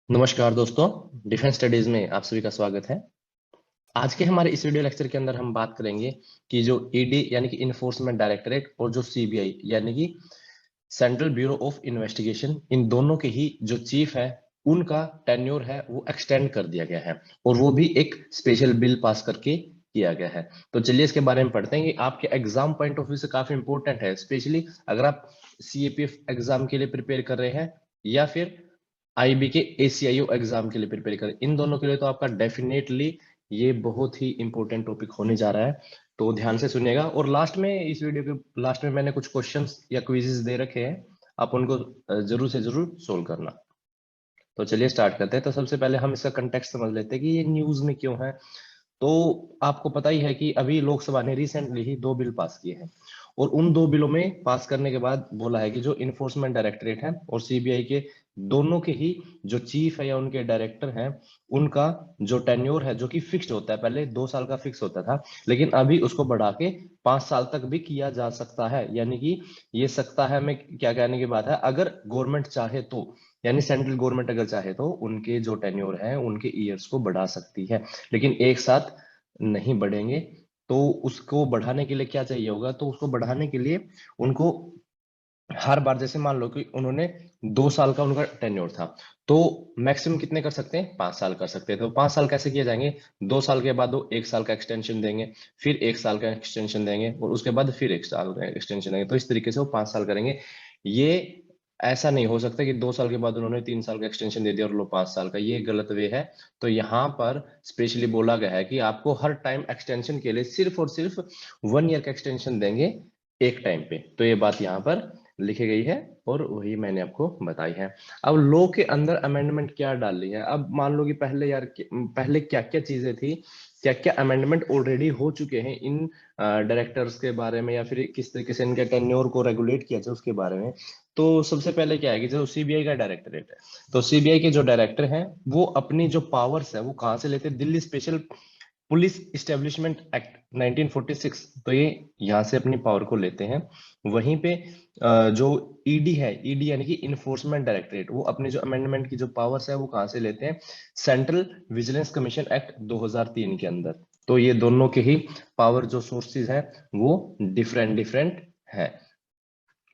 नमस्कार दोस्तों, defence studies में आप सभी का स्वागत है। आज के हमारे इस वीडियो लेक्चर के अंदर हम बात करेंगे कि जो ईडी यानी कि इन्फोर्समेंट डायरेक्टरेट और जो सीबीआई यानी कि सेंट्रल ब्यूरो ऑफ इन्वेस्टिगेशन, इन दोनों के ही जो चीफ है उनका टेन्योर है वो एक्सटेंड कर दिया गया है और वो भी एक स्पेशल बिल पास करके किया गया है। तो चलिए इसके बारे में पढ़ते हैं। ये आपके एग्जाम पॉइंट ऑफ व्यू से काफी इंपॉर्टेंट है, स्पेशली अगर आप सीएपीएफ एग्जाम के लिए प्रिपेयर कर रहे हैं या फिर आईबी के एसीआईओ एग्जाम के लिए प्रिपेयर करें। इन दोनों के लिए तो आपका डेफिनेटली ये बहुत ही इंपॉर्टेंट टॉपिक होने जा रहा है, तो ध्यान से सुनिएगा। और लास्ट में, इस वीडियो के लास्ट में मैंने कुछ क्वेश्चंस या क्विजेस दे रखे हैं, आप उनको जरूर से जरूर सोल्व करना। तो चलिए स्टार्ट करते हैं। तो सबसे पहले हम इसका कंटेक्स्ट समझ लेते हैं कि ये न्यूज में क्यों है। तो आपको पता ही है कि अभी लोकसभा ने रिसेंटली ही दो बिल पास किए हैं और उन दो बिलों में पास करने के बाद बोला है कि जो इन्फोर्समेंट डायरेक्टरेट है और सीबीआई के दोनों के ही जो चीफ है या उनके डायरेक्टर हैं, उनका जो टेन्योर है जो कि फिक्स्ड होता है, पहले 2 साल का फिक्स होता था लेकिन अभी उसको बढ़ा के 5 साल तक भी किया जा सकता है। यानी कि ये सकता है में क्या कहने की बात है, अगर गवर्नमेंट चाहे तो, यानी सेंट्रल गवर्नमेंट अगर चाहे तो उनके जो टेन्योर है उनके ईयर्स को बढ़ा सकती है, लेकिन एक साथ नहीं बढ़ेंगे। तो उसको बढ़ाने के लिए क्या चाहिए होगा, तो उसको बढ़ाने के लिए उनको हर बार, जैसे मान लो कि उन्होंने 2 साल का उनका टेन्योर था, तो मैक्सिमम कितने कर सकते हैं, 5 साल कर सकते हैं। तो 5 साल कैसे किए जाएंगे, 2 साल के बाद वो 1 साल का एक्सटेंशन देंगे, फिर 1 साल का एक्सटेंशन देंगे और उसके बाद फिर 1 साल का एक्सटेंशन देंगे। तो इस तरीके से वो 5 साल करेंगे। ये ऐसा नहीं हो सकता कि 2 साल के बाद उन्होंने 3 साल का एक्सटेंशन दे दिया और लो 5 साल का, ये गलत वे है। तो यहाँ पर स्पेशली बोला गया है कि आपको हर टाइम एक्सटेंशन के लिए सिर्फ और सिर्फ 1 ईयर का एक्सटेंशन देंगे एक टाइम पे। तो ये बात यहाँ पर लिखी गई है और वही मैंने आपको बताई है। अब लॉ के अंदर अमेंडमेंट क्या डाली है, अब मान लो कि पहले यार पहले क्या क्या चीजें थी, क्या क्या अमेंडमेंट ऑलरेडी हो चुके हैं इन डायरेक्टर्स के बारे में या फिर किस तरीके से इनके टेन्योर को रेगुलेट किया जाए उसके बारे में। तो सबसे पहले क्या है कि जो सीबीआई का डायरेक्टरेट है, तो सीबीआई के जो डायरेक्टर हैं वो अपनी जो पावर्स है वो कहाँ से लेते हैं, Delhi special police establishment act 1946, तो ये यहाँ से अपनी पावर को लेते हैं। वहीं पे जो ईडी है, ईडी यानी कि इन्फोर्समेंट डायरेक्टरेट, वो अपने जो अमेंडमेंट की जो पावर्स है वो कहाँ से लेते हैं, सेंट्रल विजिलेंस कमीशन एक्ट 2003 के अंदर। तो ये दोनों के ही पावर जो सोर्सेज हैं वो डिफरेंट डिफरेंट है।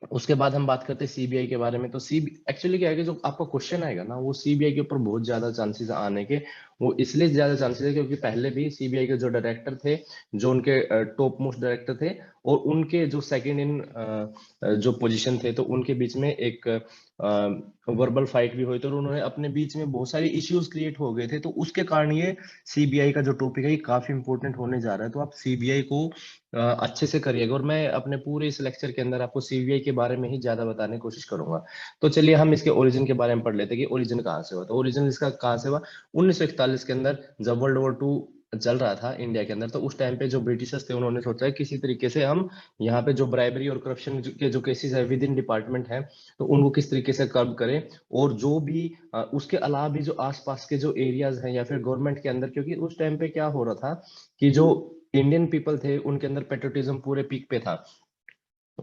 उसके बाद हम बात करते हैं सीबीआई के बारे में। तो सी एक्चुअली क्या है कि जो आपका क्वेश्चन आएगा ना, वो सीबीआई के ऊपर बहुत ज्यादा चांसेस आने के। वो इसलिए ज्यादा चांसेस है क्योंकि पहले भी सीबीआई के जो डायरेक्टर थे, जो उनके टॉप मोस्ट डायरेक्टर थे, और उनके जो सेकंड इन जो पोजीशन थे, तो उनके बीच में एक वर्बल फाइट भी हुई थी और उन्होंने अपने बीच में बहुत सारे इश्यूज क्रिएट हो गए थे। तो उसके कारण ये सीबीआई का जो टॉपिक है ये काफी इंपॉर्टेंट होने जा रहा है। तो आप सीबीआई को अच्छे से करिएगा और मैं अपने पूरे इस लेक्चर के अंदर आपको सीबीआई के बारे में ही ज्यादा बताने की कोशिश करूंगा। तो चलिए हम इसके ओरिजिन के बारे में पढ़ लेते हैं कि ओरिजिन कहाँ से हुआ। तो ओरिजिन इसका कहाँ से हुआ, 1941 के अंदर जब वर्ल्ड वॉर 2 चल रहा था इंडिया के अंदर, तो उस टाइम पे जो ब्रिटिशर्स थे उन्होंने सोचा है किसी तरीके से हम यहाँ पे जो ब्राइबरी और करप्शन के जो केसेस है विद इन डिपार्टमेंट है, तो उनको किस तरीके से कर्ब करें। और जो भी उसके अलावा भी जो आसपास के जो एरियाज हैं या फिर गवर्नमेंट के अंदर, क्योंकि उस टाइम पे क्या हो रहा था कि जो इंडियन पीपल थे उनके अंदर पेट्रोटिज्म पूरे पीक पे था।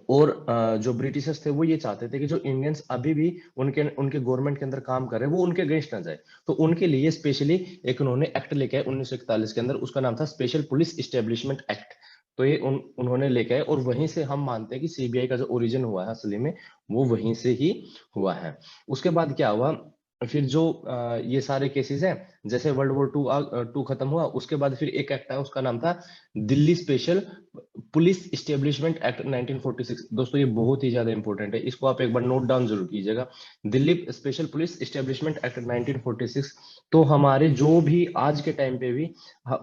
और जो ब्रिटिशर्स थे वो ये चाहते थे कि जो इंडियंस अभी भी उनके उनके गवर्नमेंट के अंदर काम कर रहे हैं वो उनके अगेंस्ट ना जाए। तो उनके लिए स्पेशली एक उन्होंने एक्ट लेके आए 1941 के अंदर, उसका नाम था स्पेशल पुलिस इस्टेब्लिशमेंट एक्ट। तो ये उन्होंने लेके आए और वहीं से हम मानते हैं कि सीबीआई का जो ओरिजिन हुआ है असली में, वो वहीं से ही हुआ है। उसके बाद क्या हुआ, फिर जो ये सारे केसेस हैं, जैसे वर्ल्ड वॉर 2 खत्म हुआ, उसके बाद फिर एक एक्ट आया, उसका नाम था Delhi special police establishment act 1946। दोस्तों ये बहुत ही ज्यादा इंपॉर्टेंट है, इसको आप एक बार नोट डाउन जरूर कीजिएगा। Delhi special police establishment act 1946। तो हमारे जो भी आज के टाइम पे भी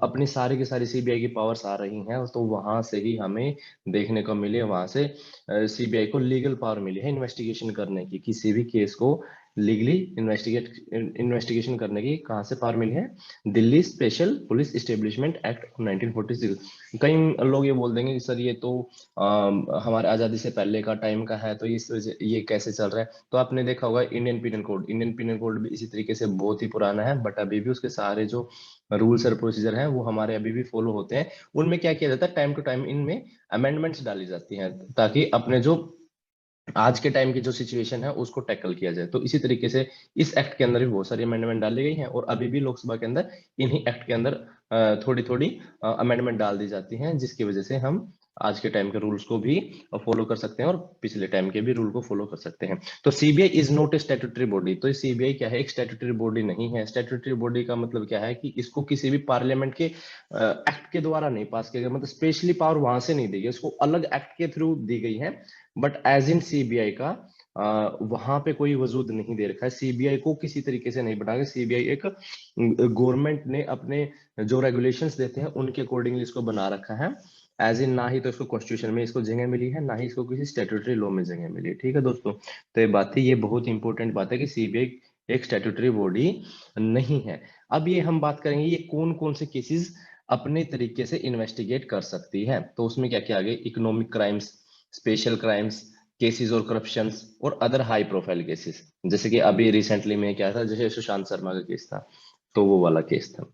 अपनी सारी की सारी सीबीआई की पावर्स आ रही हैं, तो वहां से ही हमें देखने को मिले, वहां से सीबीआई को लीगल पावर मिली है इन्वेस्टिगेशन करने की, किसी भी केस को लीगली इन्वेस्टिगेशन करने की कहाँ से पावर मिली है, Delhi special police establishment act 1946। कई लोग ये बोल देंगे कि सर ये तो हमारे आजादी से पहले का टाइम का है, तो इस वजह ये कैसे चल रहा है। तो आपने देखा होगा इंडियन पीनल कोड भी इसी तरीके से बहुत ही पुराना है, बट अभी भी उसके सारे जो रूल्स और प्रोसीजर हैं वो हमारे अभी भी फॉलो होते हैं। उनमें क्या किया जाता है, टाइम टू टाइम इनमें अमेंडमेंट्स डाली जाती हैं ताकि अपने जो आज के टाइम की जो सिचुएशन है उसको टैकल किया जाए। तो इसी तरीके से इस एक्ट के अंदर भी बहुत सारी अमेंडमेंट डाली गई हैं और अभी भी लोकसभा के अंदर इन्हीं एक्ट के अंदर थोड़ी थोड़ी अमेंडमेंट डाल दी जाती हैं, जिसकी वजह से हम आज के टाइम के रूल्स को भी फॉलो कर सकते हैं और पिछले टाइम के भी रूल को फॉलो कर सकते हैं। तो CBI is not a statutory body. तो सीबीआई क्या है? एक स्टैट्यूटरी बॉडी नहीं है। स्टैट्यूटरी बॉडी का मतलब क्या है कि इसको किसी भी पार्लियामेंट के एक्ट के द्वारा नहीं पास किया गया, मतलब स्पेशली पावर वहां से नहीं दी गई, इसको अलग एक्ट के थ्रू दी गई है। बट एज इन सीबीआई का वहां पे कोई वजूद नहीं दे रखा है। सीबीआई को किसी तरीके से नहीं बनाया। सीबीआई एक गवर्नमेंट ने अपने जो रेगुलेशंस देते हैं उनके अकॉर्डिंगली इसको बना रखा है। एज इन ना ही तो इसको कॉन्स्टिट्यूशन में इसको जगह मिली है, ना ही इसको किसी स्टैट्यूटरी लॉ में जगह मिली है। ठीक है दोस्तों, तो ये बात थी, ये बहुत इंपॉर्टेंट बात है कि सीबीआई एक स्टैट्यूटरी बॉडी नहीं है। अब ये हम बात करेंगे ये कौन कौन से केसेस अपने तरीके से इन्वेस्टिगेट कर सकती है। तो उसमें क्या क्या आ गए? Economic crimes, special crimes, cases और करप्शन और अदर हाई प्रोफाइल केसेस। जैसे कि अभी रिसेंटली में क्या था, जैसे सुशांत शर्मा का केस था, तो वो वाला केस था,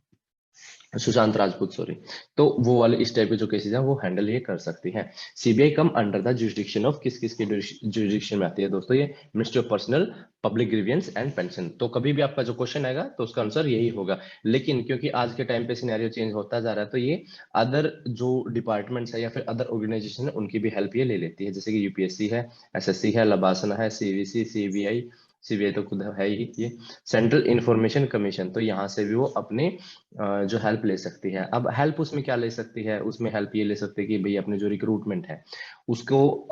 सुशांत राजपूत, सॉरी। तो वो वाले इस टाइप के जो केसेस हैं वो हैंडल ये कर सकती है। CBI come under the jurisdiction of किस किस के जुरिडिक्शन में आती है दोस्तों? ये ministry of personnel public grievance and pension. तो कभी भी आपका जो क्वेश्चन आएगा तो उसका आंसर यही होगा। लेकिन क्योंकि आज के टाइम पे सिनेरियो चेंज होता जा रहा है, तो ये अदर जो डिपार्टमेंट्स है या फिर अदर ऑर्गेनाइजेशन है उनकी भी हेल्प ये ले लेती है। जैसे कि यूपीएससी है, एसएससी है, लबासना है, सीवीसी, सीबीआई, सीबीआई तो खुद है ही, ये सेंट्रल इंफॉर्मेशन कमीशन, तो यहाँ से भी वो अपने जो हेल्प ले सकती है। अब हेल्प उसमें क्या ले सकती है? उसमें हेल्प ये ले सकती है कि भाई अपने जो रिक्रूटमेंट है उसको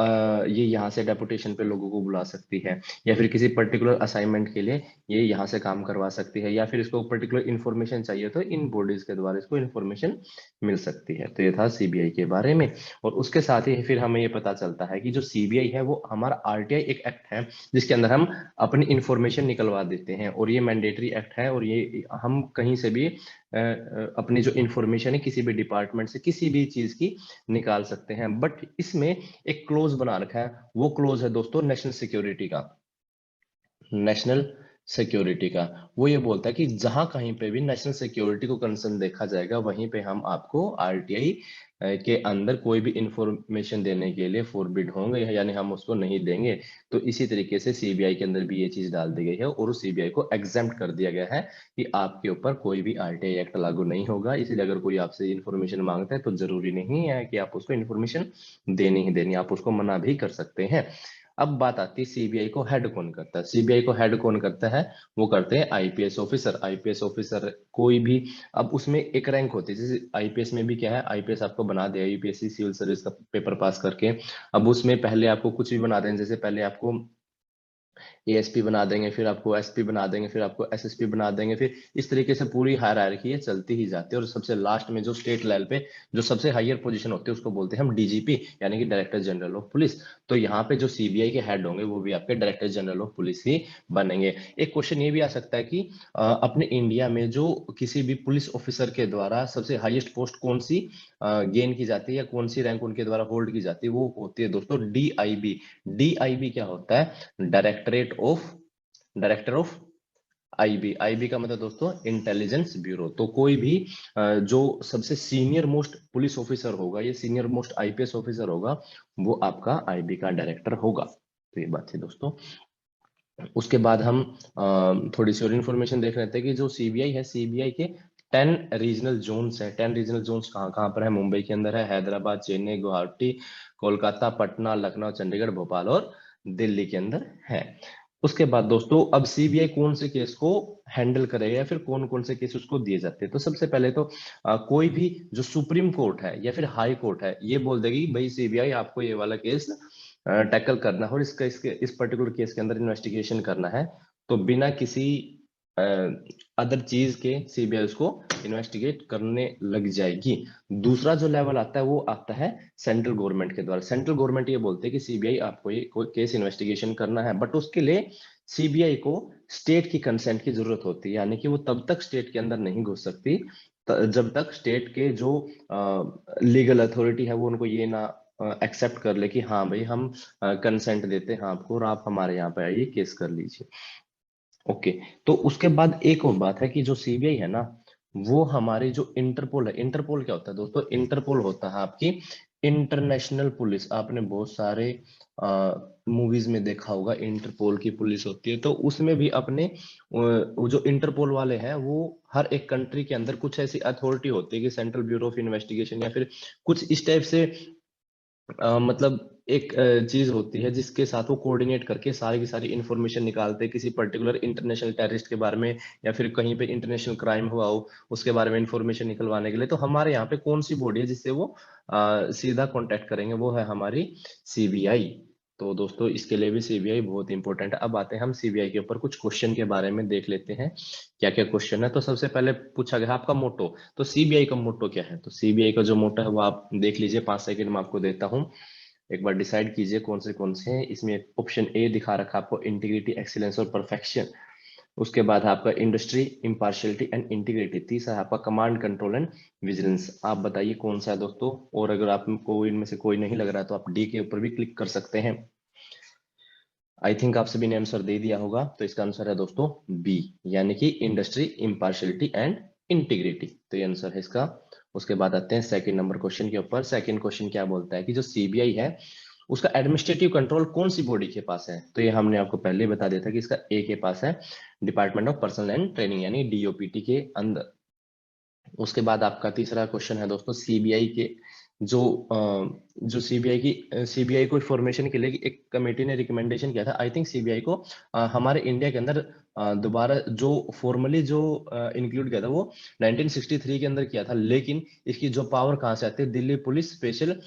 ये यहाँ से डेपुटेशन पे लोगों को बुला सकती है, या फिर किसी पर्टिकुलर असाइनमेंट के लिए ये यहाँ से काम करवा सकती है, या फिर इसको पर्टिकुलर इन्फॉर्मेशन चाहिए तो इन बॉडीज के द्वारा इसको इन्फॉर्मेशन मिल सकती है। तो ये था सीबीआई के बारे में। और उसके साथ ही फिर हमें ये पता चलता है कि जो सीबीआई है वो हमारा आरटीआई एक एक्ट है जिसके अंदर हम अपनी इंफॉर्मेशन निकलवा देते हैं, और ये मैंडेटरी एक्ट है, और ये हम कहीं से भी अपनी जो इंफॉर्मेशन है किसी भी डिपार्टमेंट से किसी भी चीज की निकाल सकते हैं। बट इसमें एक क्लोज बना रखा है, वो क्लोज है दोस्तों नेशनल सिक्योरिटी का। नेशनल सिक्योरिटी का वो ये बोलता है कि जहां कहीं पे भी नेशनल सिक्योरिटी को कंसर्न देखा जाएगा वहीं पे हम आपको आरटीआई के अंदर कोई भी इंफॉर्मेशन देने के लिए फोरबिड होंगे, यानी हम उसको नहीं देंगे। तो इसी तरीके से सीबीआई के अंदर भी ये चीज डाल दी गई है और उस सीबीआई को एग्जेम्प्ट कर दिया गया है कि आपके ऊपर कोई भी आरटीआई एक्ट लागू नहीं होगा। इसलिए अगर कोई आपसे इंफॉर्मेशन मांगता है तो जरूरी नहीं है कि आप उसको इंफॉर्मेशन देनी ही देनी, आप उसको मना भी कर सकते हैं। अब बात आती है सीबीआई को हेड कौन करता है? सीबीआई को हेड कौन करता है? वो करते हैं आईपीएस ऑफिसर। आईपीएस ऑफिसर कोई भी, अब उसमें एक रैंक होती है, जैसे आईपीएस में भी क्या है, आईपीएस आपको बना दिया यूपीएससी सिविल सर्विस का पेपर पास करके। अब उसमें पहले आपको कुछ भी बना दें, जैसे पहले आपको एएसपी बना देंगे, फिर आपको एसपी बना देंगे, फिर आपको एसएसपी बना देंगे, फिर इस तरीके से पूरी हायरार्की है चलती ही जाती है। और सबसे लास्ट में जो स्टेट लेवल पे जो सबसे हाईयर पोजीशन होती है उसको बोलते हैं हम डीजीपी, यानी कि डायरेक्टर जनरल ऑफ पुलिस। तो यहाँ पे जो सीबीआई के हेड होंगे वो भी आपके डायरेक्टर जनरल ऑफ पुलिस ही बनेंगे। एक क्वेश्चन ये भी आ सकता है कि अपने इंडिया में जो किसी भी पुलिस ऑफिसर के द्वारा सबसे हाईएस्ट पोस्ट कौन सी गेन की जाती है या कौन सी रैंक उनके द्वारा होल्ड की जाती है? वो होती है दोस्तों डीआईबी। डीआईबी क्या होता है? Director of IB. आईबी का मतलब दोस्तों इंटेलिजेंस ब्यूरो। तो कोई भी जो सबसे सीनियर मोस्ट पुलिस ऑफिसर होगा, ये सीनियर मोस्ट आईपीएस ऑफिसर होगा, वो आपका आईबी का डायरेक्टर होगा। तो ये बात थी दोस्तों। उसके बाद हम थोड़ी सी और इन्फॉर्मेशन देख रहे थे कि जो सीबीआई है, सीबीआई के 10 रीजनल जोन्स हैं। 10 रीजनल जोन्स कहाँ कहाँ पर है? मुंबई के अंदर है, हैदराबाद, चेन्नई, गुवाहाटी, कोलकाता, पटना, लखनऊ, चंडीगढ़, भोपाल और दिल्ली के अंदर है। उसके बाद दोस्तों अब सीबीआई कौन से केस को हैंडल करेगा या फिर कौन कौन से केस उसको दिए जाते हैं? तो सबसे पहले तो कोई भी जो सुप्रीम कोर्ट है या फिर हाई कोर्ट है ये बोल देगी भाई सीबीआई आपको ये वाला केस टैकल करना है और इसका इसके इस पर्टिकुलर केस के अंदर इन्वेस्टिगेशन करना है, तो बिना किसी अदर चीज के सीबीआई उसको इन्वेस्टिगेट करने लग जाएगी। दूसरा जो लेवल आता है वो आता है सेंट्रल गवर्नमेंट के द्वारा। सेंट्रल गवर्नमेंट ये बोलते हैं कि सीबीआई आपको ये कोई केस इन्वेस्टिगेशन करना है, बट उसके लिए सीबीआई को स्टेट की कंसेंट की जरूरत होती है, यानी कि वो तब तक स्टेट के अंदर नहीं घुस सकती जब तक स्टेट के जो लीगल अथॉरिटी है वो उनको ये ना एक्सेप्ट कर ले कि हाँ भाई हम कंसेंट देते हैं आपको और आप हमारे यहाँ पे आइए केस कर लीजिए। ओके। तो उसके बाद एक और बात है कि जो सीबीआई है ना, वो हमारी जो इंटरपोल है, इंटरपोल क्या होता है दोस्तों? इंटरपोल होता है आपकी इंटरनेशनल पुलिस, आपने बहुत सारे मूवीज में देखा होगा, इंटरपोल की पुलिस होती है, तो उसमें भी अपने वो जो इंटरपोल वाले हैं वो हर एक कंट्री के अंदर कुछ ऐसी अथॉरिटी होती है कि सेंट्रल ब्यूरो ऑफ इन्वेस्टिगेशन या फिर कुछ इस टाइप से मतलब एक चीज होती है जिसके साथ वो कोऑर्डिनेट करके सारी की सारी इंफॉर्मेशन निकालते हैं किसी पर्टिकुलर इंटरनेशनल टेररिस्ट के बारे में, या फिर कहीं पे इंटरनेशनल क्राइम हुआ हो उसके बारे में इंफॉर्मेशन निकलवाने के लिए। तो हमारे यहाँ पे कौन सी बॉडी है जिससे वो सीधा कांटेक्ट करेंगे, वो है हमारी सीबीआई। तो दोस्तों इसके लिए भी सीबीआई बहुत इंपॉर्टेंट है। अब आते हैं हम सीबीआई के ऊपर कुछ क्वेश्चन के बारे में देख लेते हैं क्या क्या क्वेश्चन है। तो सबसे पहले पूछा गया आपका मोटो, तो सीबीआई का मोटो क्या है? तो सीबीआई का जो मोटो है वो आप देख लीजिए, 5 सेकंड में आपको देता हूँ, एक बार डिसाइड कीजिए कौन से हैं इसमें। ऑप्शन ए दिखा रखा आपको, इंटीग्रिटी, एक्सीलेंस और परफेक्शन। उसके बाद है आपका इंडस्ट्री, इम्पार्शियलिटी एंड इंटीग्रिटी। तीसरा है आपका कमांड, कंट्रोल एंड विजिलेंस। आप बताइए कौन सा है दोस्तों। और अगर आपको इनमें से कोई नहीं लग रहा है तो आप डी के ऊपर भी क्लिक कर सकते हैं। आई थिंक आप सभी ने आंसर दे दिया होगा, तो इसका आंसर है दोस्तों बी, यानी कि इंडस्ट्री, इम्पार्शियलिटी एंड इंटीग्रिटी। तो ये आंसर है इसका। उसके बाद आते हैं सेकंड नंबर क्वेश्चन के ऊपर। सेकंड क्वेश्चन क्या बोलता है कि जो सीबीआई है उसका एडमिनिस्ट्रेटिव कंट्रोल कौन सी बॉडी के पास है? तो ये हमने आपको पहले ही बता दिया था कि इसका ए के पास है, department of personal and training यानी डीओपीटी के अंदर। उसके बाद आपका तीसरा क्वेश्चन है दोस्तों, सीबीआई के जो जो सीबीआई को फॉर्मेशन के लिए एक कमेटी ने रिकमेंडेशन किया था। आई थिंक सीबीआई को हमारे इंडिया के अंदर दोबारा जो फॉर्मली जो इंक्लूड किया था वो 1963 के अंदर किया था, लेकिन इसकी जो पावर कहाँ से आती है, Delhi police special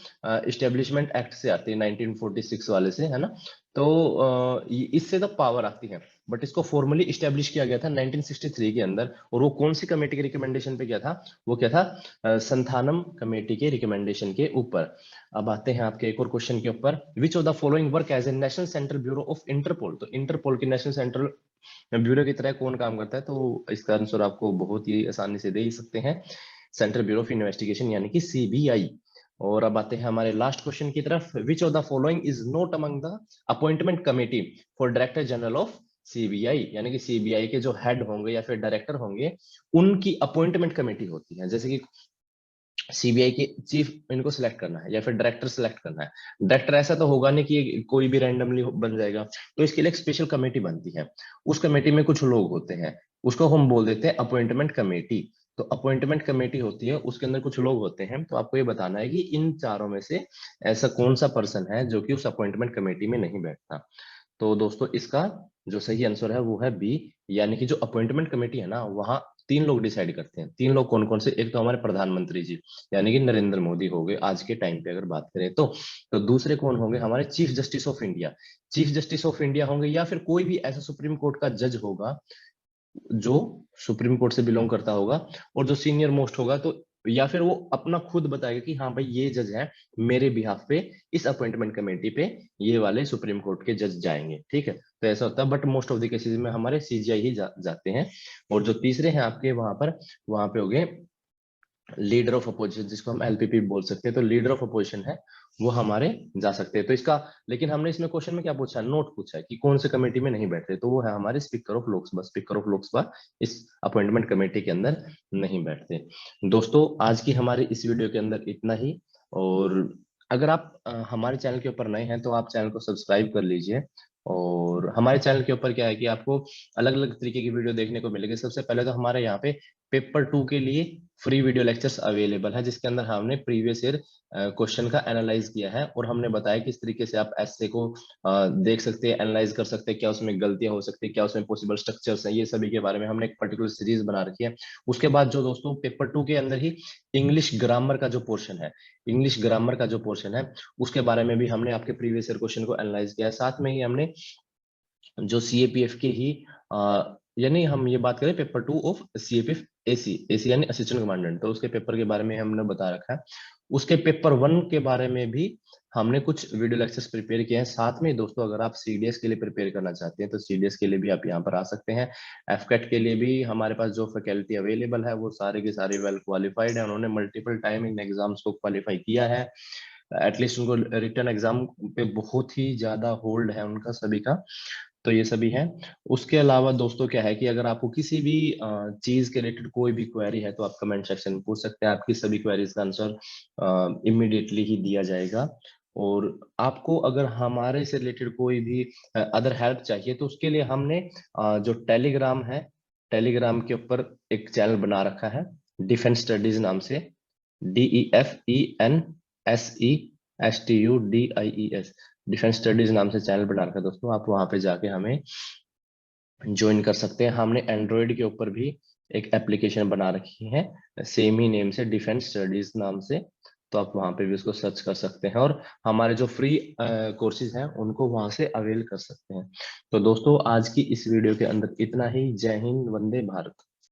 establishment act से आती है, 1946 वाले से, है ना। तो इससे तो पावर आती है, बट इसको फॉर्मली इस्टेब्लिश किया गया था 1963 के अंदर। और वो कौन सी कमेटी के रिकमेंडेशन पे किया था? वो क्या था? संथानम कमेटी के रिकमेंडेशन के ऊपर। अब आते हैं आपके एक और क्वेश्चन के ऊपर, which of the following work as a national central bureau of Interpol? तो इंटरपोल की नेशनल सेंट्रल ब्यूरो की तरह कौन काम करता है? तो इसका आंसर आपको बहुत ही आसानी से दे ही सकते हैं, सेंट्रल ब्यूरो ऑफ इन्वेस्टिगेशन यानी कि सीबीआई। और अब आते हैं हमारे लास्ट क्वेश्चन की तरफ, विच of the following is not among the appointment committee for director general of CBI? यानी कि सीबीआई के जो हेड होंगे या फिर डायरेक्टर होंगे उनकी अपॉइंटमेंट कमेटी होती है। जैसे कि सीबीआई के चीफ इनको सिलेक्ट करना है या फिर डायरेक्टर सिलेक्ट करना है, डायरेक्टर ऐसा तो होगा नहीं कि कोई भी रैंडमली बन जाएगा, तो इसके लिए एक स्पेशल कमेटी बनती है। उस कमेटी में कुछ लोग होते हैं, उसको हम बोल देते हैं अपॉइंटमेंट कमेटी। तो अपॉइंटमेंट कमेटी होती है, उसके अंदर कुछ लोग होते हैं, तो आपको ये बताना है कि इन चारों में से ऐसा कौन सा पर्सन है जो कि उस अपॉइंटमेंट कमेटी में नहीं बैठता। तो दोस्तों इसका जो सही आंसर है वो है बी, यानी कि जो अपॉइंटमेंट कमेटी है ना, वहां 3 लोग डिसाइड करते हैं। 3 लोग कौन कौन से? एक तो हमारे प्रधानमंत्री जी, यानी कि नरेंद्र मोदी हो गए आज के टाइम पे अगर बात करें तो दूसरे कौन होंगे? हमारे chief justice of India. Chief justice of India होंगे, या फिर कोई भी ऐसा सुप्रीम कोर्ट का जज होगा जो सुप्रीम कोर्ट से बिलोंग करता होगा और जो सीनियर मोस्ट होगा, तो या फिर वो अपना खुद बताएगा कि हाँ भाई ये जज है, मेरे बिहाफ पे इस अपॉइंटमेंट कमेटी पे ये वाले सुप्रीम कोर्ट के जज जाएंगे, ठीक है। तो ऐसा होता है, but most of the cases में हमारे सीजीआई ही जाते हैं। और जो तीसरे हैं आपके वहां पे हो गए लीडर ऑफ अपोजिशन, जिसको हम एलपीपी बोल सकते हैं। तो लीडर ऑफ अपोजिशन है वो हमारे जा सकते हैं। तो इसका, लेकिन हमने इसमें क्वेश्चन में क्या पूछा है? नोट पूछा है कि कौन से कमेटी में नहीं बैठते, तो वो है हमारे speaker of Lok Sabha. Speaker of Lok Sabha इस अपॉइंटमेंट कमेटी के अंदर नहीं बैठते। दोस्तों आज की हमारी इस वीडियो के अंदर इतना ही। और अगर आप हमारे चैनल के ऊपर नए हैं तो आप चैनल को सब्सक्राइब कर लीजिए। और हमारे चैनल के ऊपर क्या है कि आपको अलग अलग तरीके की वीडियो देखने को मिलेगी। सबसे पहले तो हमारे यहाँ पे पेपर 2 के लिए फ्री वीडियो लेक्चर्स अवेलेबल है, जिसके अंदर हमने प्रीवियस ईयर क्वेश्चन का एनालाइज किया है और हमने बताया किस तरीके से आप एसए को देख सकते हैं, एनालाइज कर सकते हैं, क्या उसमें गलतियां हो सकती है, क्या उसमें पॉसिबल स्ट्रक्चर्स हैं, ये सभी के बारे में हमने एक पर्टिकुलर सीरीज बना रखी है। उसके बाद जो दोस्तों पेपर 2 के अंदर ही इंग्लिश ग्रामर का जो पोर्शन है, इंग्लिश ग्रामर का जो पोर्शन है उसके बारे में भी हमने आपके प्रीवियस ईयर क्वेश्चन को एनालाइज किया है। साथ में ही हमने जो सीएपीएफ के ही यानी हम ये बात करें paper 2 of CAPF AC, AC यानी असिस्टेंट कमांडेंट, तो उसके पेपर के बारे में हमने बता रखा है। उसके पेपर 1 के बारे में भी हमने कुछ वीडियो लेक्चर्स प्रिपेयर किए हैं। साथ में दोस्तों अगर आप सीडीएस के लिए प्रिपेयर करना चाहते हैं तो सीडीएस के लिए भी आप यहाँ पर आ सकते हैं। एफकेट के लिए भी हमारे पास जो फैकल्टी अवेलेबल है वो सारे के सारे वेल क्वालिफाइड है, उन्होंने मल्टीपल टाइम इन एग्जाम्स को क्वालिफाई किया है। एटलीस्ट उनको रिटर्न एग्जाम पे बहुत ही ज्यादा होल्ड है उनका सभी का। तो ये सभी है। उसके अलावा दोस्तों क्या है कि अगर आपको किसी भी चीज के रिलेटेड कोई भी क्वेरी है तो आप कमेंट सेक्शन में पूछ सकते हैं। आपकी सभी क्वेरीज का आंसर इमीडिएटली ही दिया जाएगा। और आपको अगर हमारे से रिलेटेड कोई भी अदर हेल्प चाहिए तो उसके लिए हमने जो टेलीग्राम है, टेलीग्राम के ऊपर एक चैनल बना रखा है डिफेंस स्टडीज नाम से, DEFENSESTUDIES, डिफेंस स्टडीज नाम से चैनल बना रखा है दोस्तों। आप वहां पे जाके हमें ज्वाइन कर सकते हैं। हमने एंड्रॉयड के ऊपर भी एक एप्लीकेशन बना रखी है सेम ही नेम से, डिफेंस स्टडीज नाम से। तो आप वहां पे भी उसको सर्च कर सकते हैं और हमारे जो फ्री कोर्सेज हैं उनको वहां से अवेल कर सकते हैं। तो दोस्तों आज की इस वीडियो के अंदर इतना ही। जय हिंद, वंदे भारत।